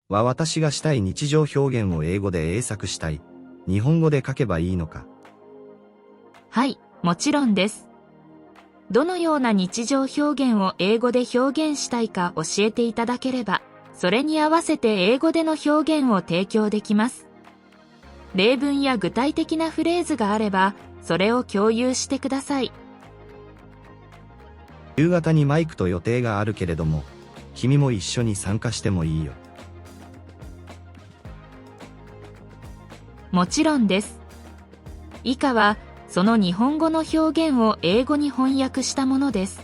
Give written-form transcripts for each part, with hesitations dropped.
は私がしたい日常表現を英語で英作したい。日本語で書けばいいのか。はい、もちろんです。どのような日常表現を英語で表現したいか教えていただければ、それに合わせて英語での表現を提供できます。例文や具体的なフレーズがあれば、それを共有してください。夕方にマイクと予定があるけれども、君も一緒に参加してもいいよ。もちろんです。以下は、その日本語の表現を英語に翻訳したものです。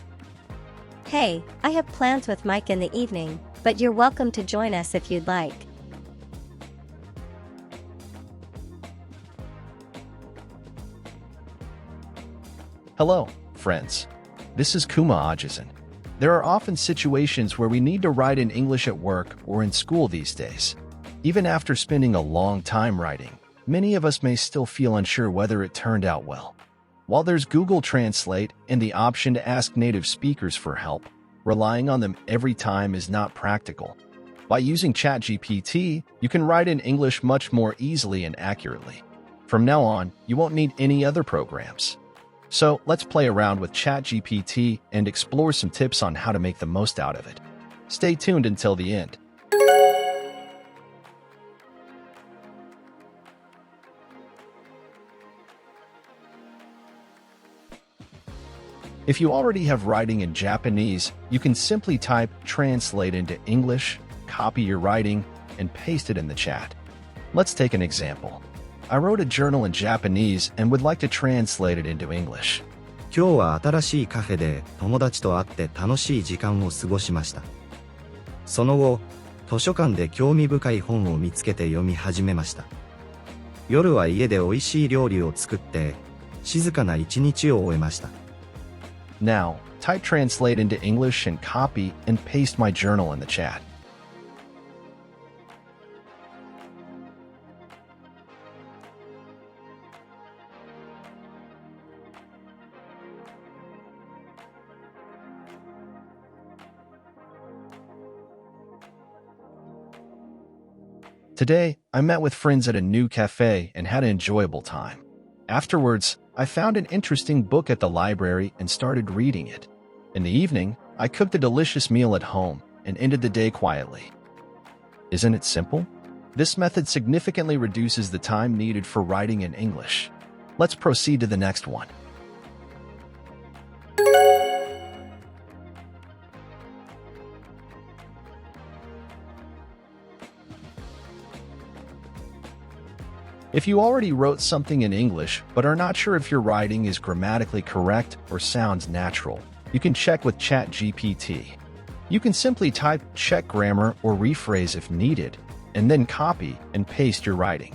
Hey, I have plans with Mike in the evening, but you're welcome to join us if you'd like. Hello, friends. This is Kuma Ajisen. There are often situations where we need to write in English at work or in school these days. Even after spending a long time writing, many of us may still feel unsure whether it turned out well. While there's Google Translate and the option to ask native speakers for help, relying on them every time is not practical. By using ChatGPT, you can write in English much more easily and accurately. From now on, you won't need any other programs. So let's play around with ChatGPT and explore some tips on how to make the most out of it. Stay tuned until the end. If you already have writing in Japanese, you can simply type translate into English, copy your writing, and paste it in the chat. Let's take an example. I wrote a journal in Japanese and would like to translate it into English. 今日は新しいカフェで友達と会って楽しい時間を過ごしました。その後、図書館で興味深い本を見つけて読み始めました。夜は家で美味しい料理を作って、静かな一日を終えました。Now, type translate into English and copy and paste my journal in the chat. Today, I met with friends at a new cafe and had an enjoyable time. Afterwards, I found an interesting book at the library and started reading it. In the evening, I cooked a delicious meal at home and ended the day quietly. Isn't it simple? This method significantly reduces the time needed for writing in English. Let's proceed to the next one. If you already wrote something in English but are not sure if your writing is grammatically correct or sounds natural, you can check with ChatGPT. You can simply type check grammar or rephrase if needed, and then copy and paste your writing.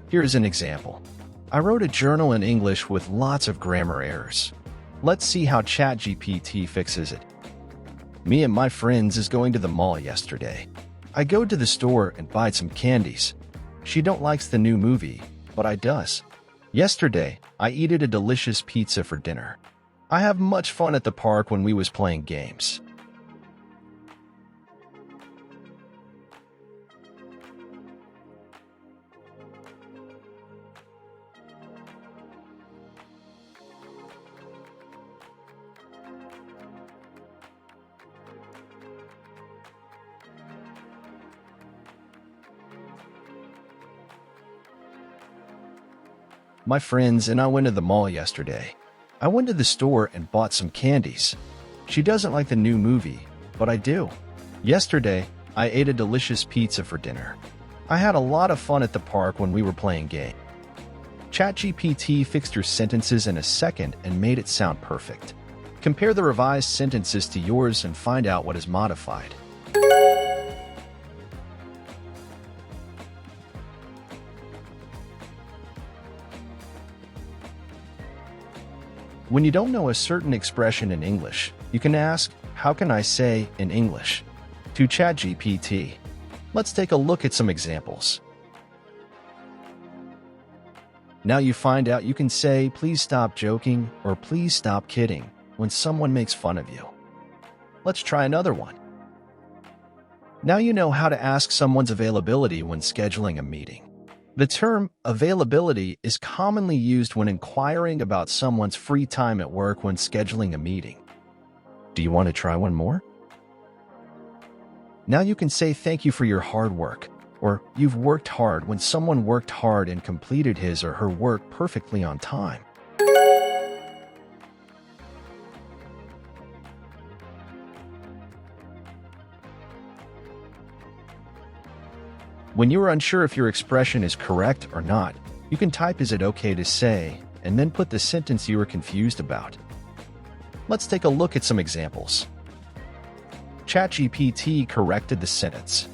Here's an example. I wrote a journal in English with lots of grammar errors. Let's see how ChatGPT fixes it. Me and my friends is going to the mall yesterday. I go to the store and buy some candies. She don't likes the new movie, but I does. Yesterday, I eated a delicious pizza for dinner. I have much fun at the park when we was playing games. My friends and I went to the mall yesterday. I went to the store and bought some candies. She doesn't like the new movie, but I do. Yesterday, I ate a delicious pizza for dinner. I had a lot of fun at the park when we were playing games. ChatGPT fixed your sentences in a second and made it sound perfect. Compare the revised sentences to yours and find out what is modified. When you don't know a certain expression in English, you can ask, "How can I say in English?" to ChatGPT. Let's take a look at some examples. Now you find out you can say, "Please stop joking," or "Please stop kidding," when someone makes fun of you. Let's try another one. Now you know how to ask someone's availability when scheduling a meeting. The term availability is commonly used when inquiring about someone's free time at work when scheduling a meeting. Do you want to try one more? Now you can say thank you for your hard work, or you've worked hard when someone worked hard and completed his or her work perfectly on time. When you are unsure if your expression is correct or not, you can type "Is it okay to say?" and then put the sentence you are confused about. Let's take a look at some examples. ChatGPT corrected the sentence.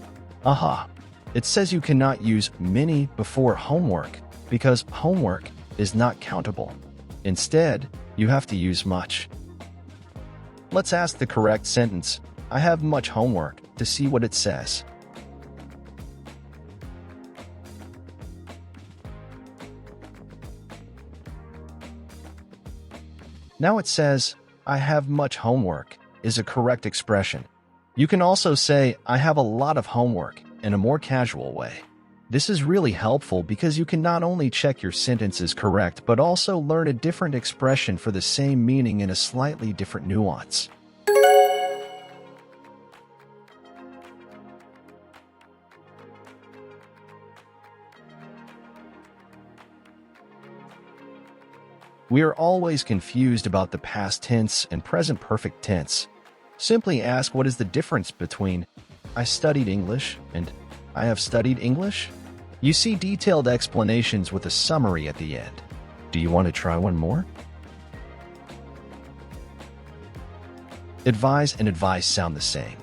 Aha! It says you cannot use many before homework because homework is not countable. Instead, you have to use much. Let's ask the correct sentence, "I have much homework," to see what it says. Now it says, "I have much homework" is a correct expression. You can also say, "I have a lot of homework" in a more casual way. This is really helpful because you can not only check your sentence is correct but also learn a different expression for the same meaning in a slightly different nuance. We are always confused about the past tense and present perfect tense. Simply ask what is the difference between "I studied English" and "I have studied English." You see detailed explanations with a summary at the end. Do you want to try one more? Advise and advice sound the same.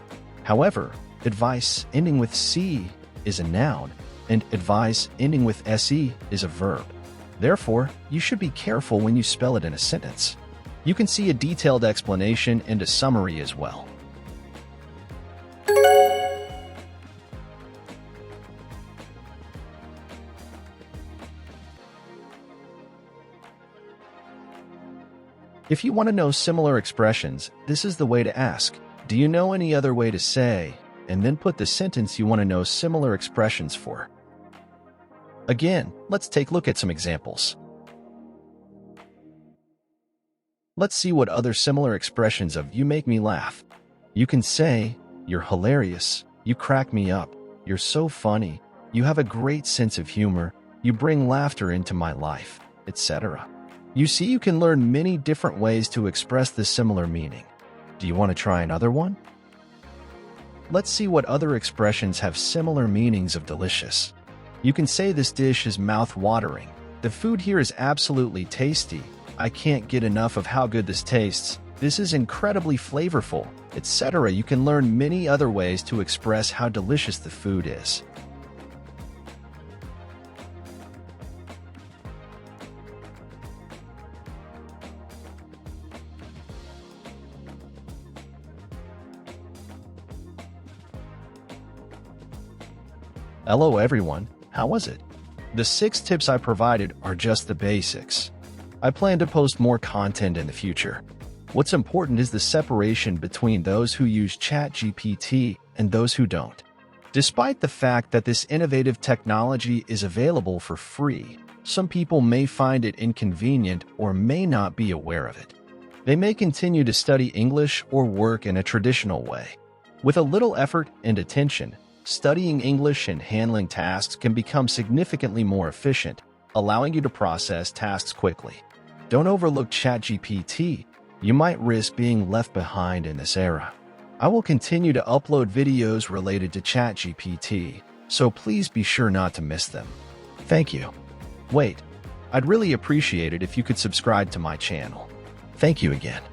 However, advice ending with "c" is a noun, and advice ending with "se" is a verb. Therefore, you should be careful when you spell it in a sentence. You can see a detailed explanation and a summary as well. If you want to know similar expressions, this is the way to ask. Do you know any other way to say? And then put the sentence you want to know similar expressions for. Again, let's take a look at some examples. Let's see what other similar expressions of "you make me laugh." You can say, "You're hilarious," "You crack me up," "You're so funny," "You have a great sense of humor," "You bring laughter into my life," etc. You see, you can learn many different ways to express the similar meaning. Do you want to try another one? Let's see what other expressions have similar meanings of delicious. You can say, "This dish is mouth-watering," "The food here is absolutely tasty," "I can't get enough of how good this tastes," "This is incredibly flavorful," etc. You can learn many other ways to express how delicious the food is. Hello everyone, how was it? The 6 tips I provided are just the basics. I plan to post more content in the future. What's important is the separation between those who use ChatGPT and those who don't. Despite the fact that this innovative technology is available for free, some people may find it inconvenient or may not be aware of it. They may continue to study English or work in a traditional way. With a little effort and attention, studying English and handling tasks can become significantly more efficient, allowing you to process tasks quickly. Don't overlook ChatGPT. You might risk being left behind in this era. I will continue to upload videos related to ChatGPT, so please be sure not to miss them. Thank you. Wait, I'd really appreciate it if you could subscribe to my channel. Thank you again.